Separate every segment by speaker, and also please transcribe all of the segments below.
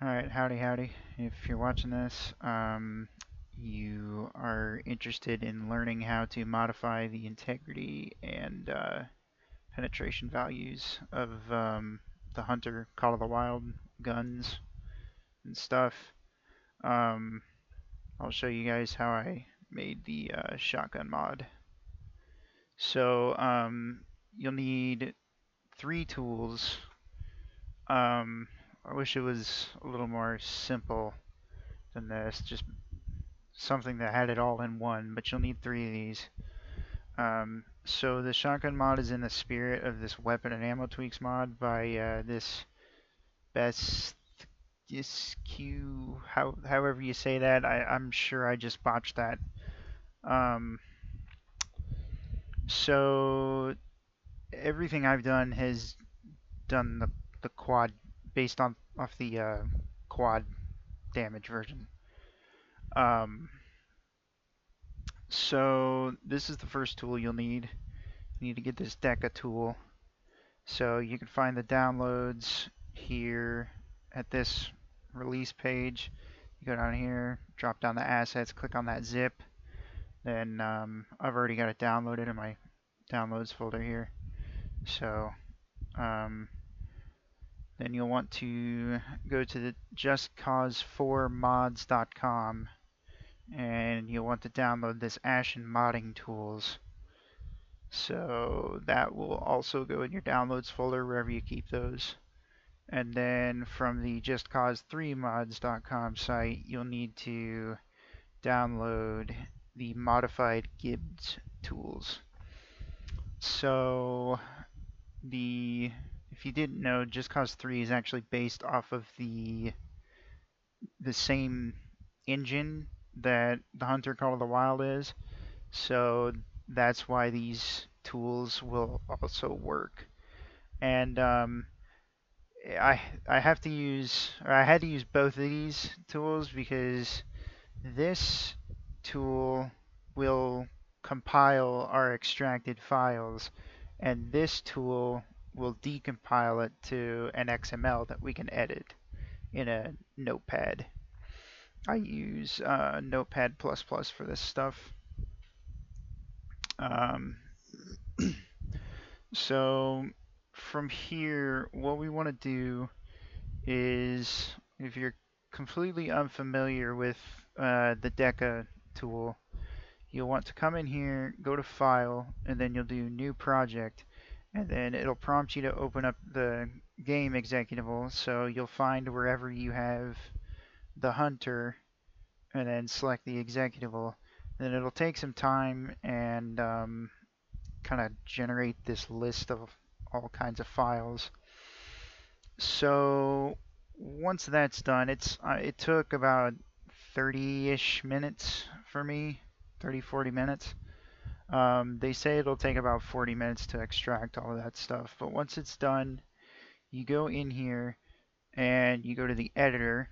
Speaker 1: Alright, howdy. If you're watching this, you are interested in learning how to modify the integrity and penetration values of the Hunter Call of the Wild guns and stuff. Um, I'll show you guys how I made the shotgun mod. So, you'll need 3 tools. I wish it was a little more simple than this. Just something that had it all in one, but you'll need 3 of these. So the shotgun mod is in the spirit of this weapon and ammo tweaks mod by this best Q, however you say that. I'm sure I just botched that. Um, so everything I've done has done the quad based on off the quad damage version. Um, so this is the first tool you'll need. You need to get this Deca tool. So you can find the downloads here at this release page. You go down here, drop down the assets, click on that zip. Then I've already got it downloaded in my downloads folder here. So then you'll want to go to the justcause4mods.com and you'll want to download this Ashen modding tools. So that will also go in your downloads folder wherever you keep those. And then from the justcause3mods.com site, you'll need to download the modified Gibbs tools. So if you didn't know, Just Cause 3 is actually based off of the same engine that the Hunter Call of the Wild is. So that's why these tools will also work. And I have to use, or I had to use both of these tools because this tool will compile our extracted files, and this tool will decompile it to an XML that we can edit in a notepad. I use Notepad++ for this stuff. So from here, what we want to do is, if you're completely unfamiliar with the Deca tool, you'll want to come in here, go to File, and then you'll do New Project, and then it'll prompt you to open up the game executable. So you'll find wherever you have the Hunter, and then select the executable. Then it'll take some time and kind of generate this list of all kinds of files. So once that's done, it took about 30-ish minutes for me, 30-40 minutes. They say it'll take about 40 minutes to extract all of that stuff, but once it's done, you go in here and you go to the editor,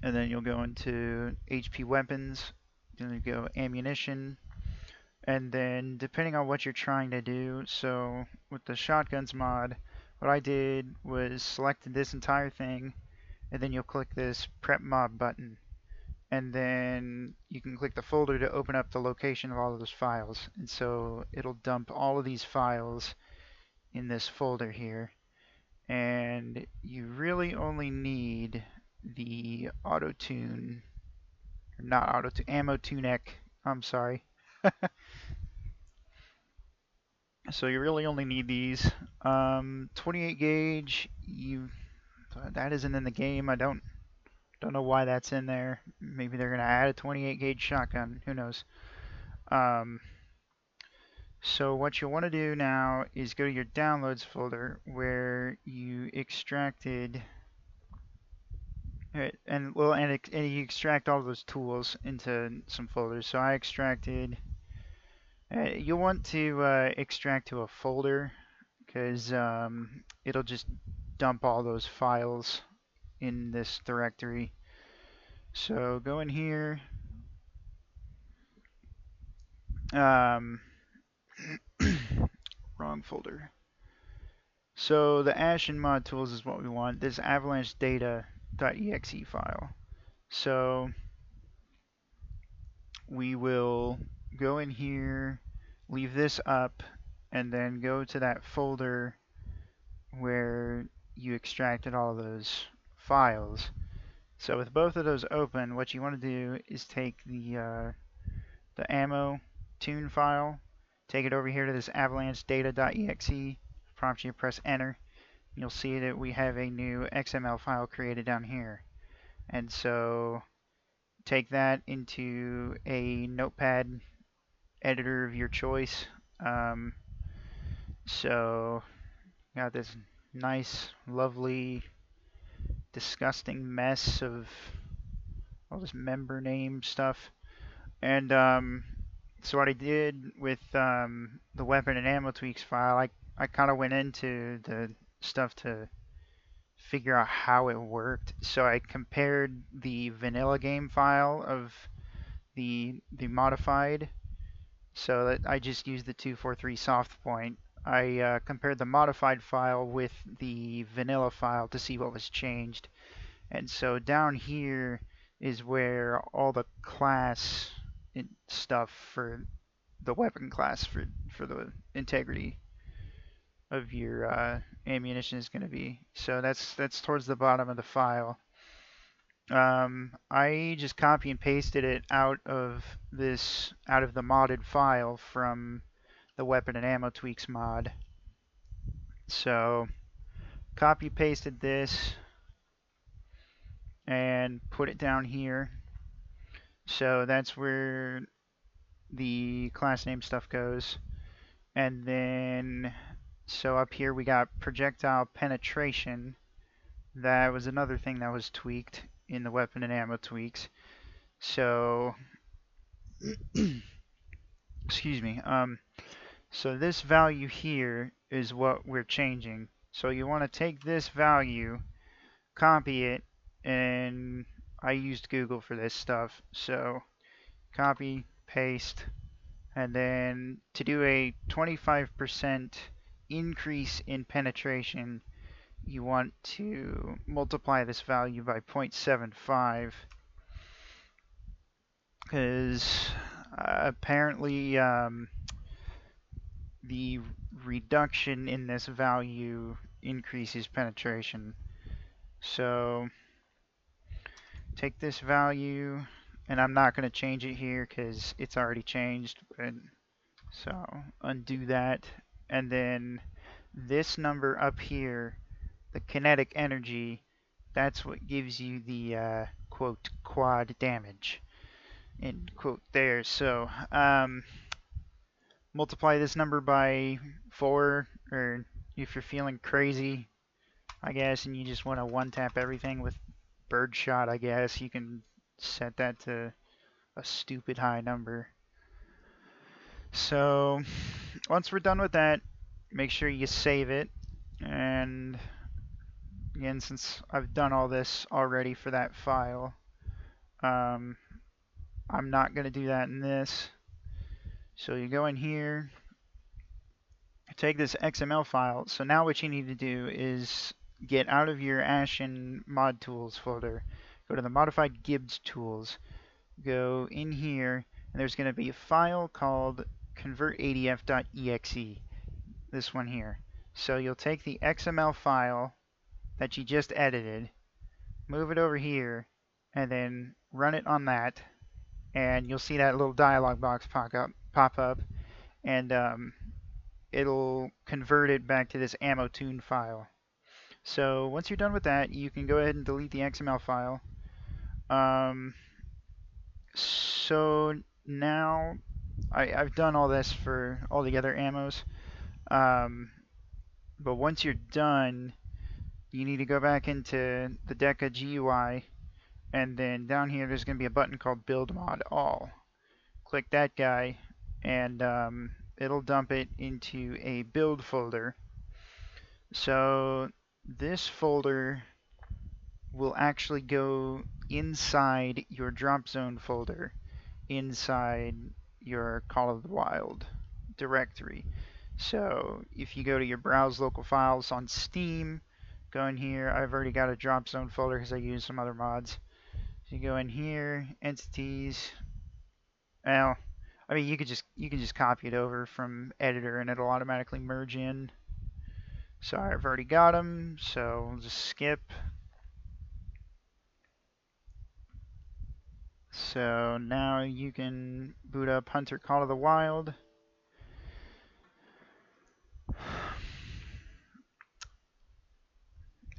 Speaker 1: and then you'll go into HP weapons, then you go ammunition, and then depending on what you're trying to do, so with the shotguns mod, what I did was select this entire thing, and then you'll click this prep mob button, and then you can click the folder to open up the location of all of those files. And so it'll dump all of these files in this folder here, and you really only need the auto tune, or not auto tune, ammo tunec, I'm sorry. So you really only need these. 28 gauge, that isn't in the game. I don't know why that's in there. Maybe they're gonna add a 28 gauge shotgun. Who knows? So what you'll want to do now is go to your downloads folder where you extracted, and you extract all those tools into some folders. So I extracted. You'll want to extract to a folder because it'll just dump all those files in this directory. So go in here. Wrong folder. So the Ashen mod tools is what we want. This avalanche data.exe file. So we will go in here, leave this up, and then go to that folder where you extracted all those files. So with both of those open, what you want to do is take the ammo tune file, take it over here to this avalanche data.exe, prompt you to press enter. You'll see that we have a new XML file created down here. And so take that into a notepad editor of your choice. So got this nice, lovely, disgusting mess of all this member name stuff. And so what I did with the weapon and ammo tweaks file, I kind of went into the stuff to figure out how it worked. So I compared the vanilla game file of the modified. So that I just used the 243 soft point. I compared the modified file with the vanilla file to see what was changed. And so down here is where all the class stuff for the weapon class for the integrity of your ammunition is going to be. So that's towards the bottom of the file. I just copy and pasted it out of the modded file from the weapon and ammo tweaks mod. So copy pasted this and put it down here. So that's where the class name stuff goes. And then, so up here we got projectile penetration. That was another thing that was tweaked in the weapon and ammo tweaks. So, excuse me. So this value here is what we're changing. So you want to take this value, copy it, and I used Google for this stuff. So copy, paste, and then to do a 25% increase in penetration, you want to multiply this value by 0.75 because apparently the reduction in this value increases penetration. So take this value, and I'm not going to change it here because it's already changed, but so undo that, and then this number up here, the kinetic energy, that's what gives you the quote quad damage, end quote there. So multiply this number by 4, or if you're feeling crazy, I guess, and you just want to one-tap everything with birdshot, I guess, you can set that to a stupid high number. So once we're done with that, make sure you save it. And again, since I've done all this already for that file, I'm not going to do that in this. So you go in here, take this XML file. So now what you need to do is get out of your Ashen mod tools folder, go to the modified Gibbs tools, go in here, and there's going to be a file called convertadf.exe, this one here. So you'll take the XML file that you just edited, move it over here, and then run it on that, and you'll see that little dialog box pop up, and it'll convert it back to this ammo tune file. So once you're done with that, you can go ahead and delete the XML file. So now I've done all this for all the other ammos, but once you're done, you need to go back into the Deca GUI, and then down here there's going to be a button called Build Mod All. Click that guy, and it'll dump it into a build folder. So this folder will actually go inside your drop zone folder, inside your Call of the Wild directory. So if you go to your browse local files on Steam, go in here. I've already got a drop zone folder because I use some other mods. So you go in here, entities. Well, I mean you can just copy it over from editor and it'll automatically merge in. So I've already got them, so we'll just skip. So now you can boot up Hunter Call of the Wild.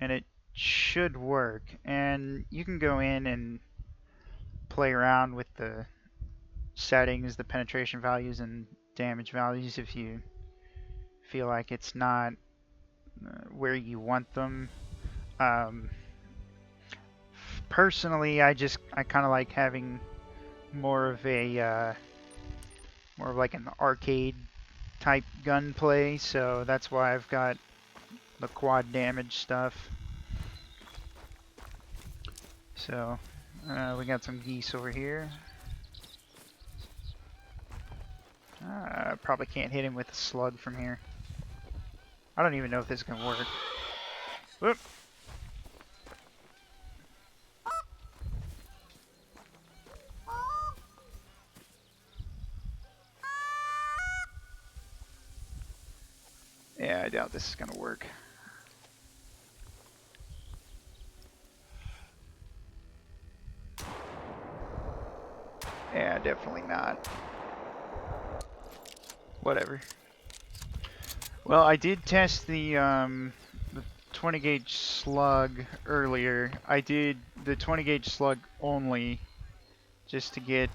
Speaker 1: And it should work. And you can go in and play around with the settings, the penetration values, and damage values if you feel like it's not where you want them. Personally, I kind of like having more of like an arcade type gunplay, so that's why I've got the quad damage stuff. So we got some geese over here. Probably can't hit him with a slug from here. I don't even know if this can work. Whoop. Yeah, I doubt this is gonna work. Yeah, definitely not. Whatever. Well, I did test the 20 gauge slug earlier. I did the 20 gauge slug only just to get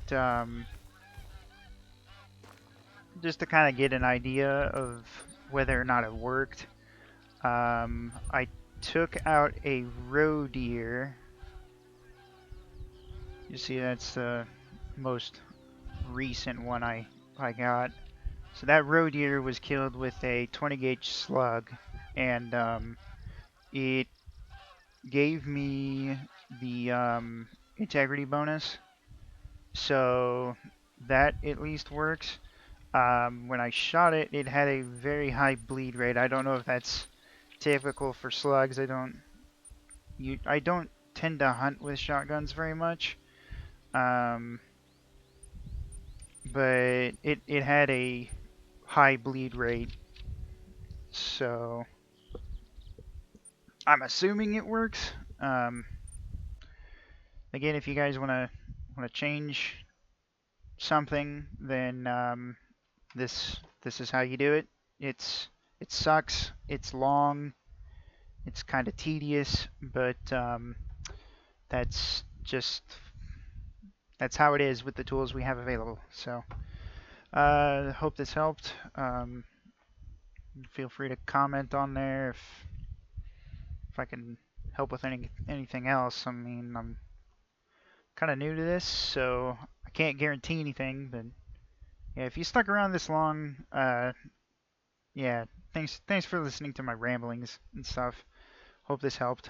Speaker 1: just to kind of get an idea of whether or not it worked. I took out a roe deer. You see, that's the most recent one I got. So that roe deer was killed with a 20 gauge slug, and it gave me the integrity bonus. So that at least works. When I shot it, it had a very high bleed rate. I don't know if that's typical for slugs. I don't tend to hunt with shotguns very much. But it had a high bleed rate, so I'm assuming it works. Again, if you guys wanna change something, then this is how you do it. It sucks. It's long. It's kind of tedious, but that's how it is with the tools we have available. So hope this helped. Feel free to comment on there if I can help with anything else. I mean, I'm kind of new to this, so I can't guarantee anything, but yeah, if you stuck around this long, yeah, thanks for listening to my ramblings and stuff. Hope this helped.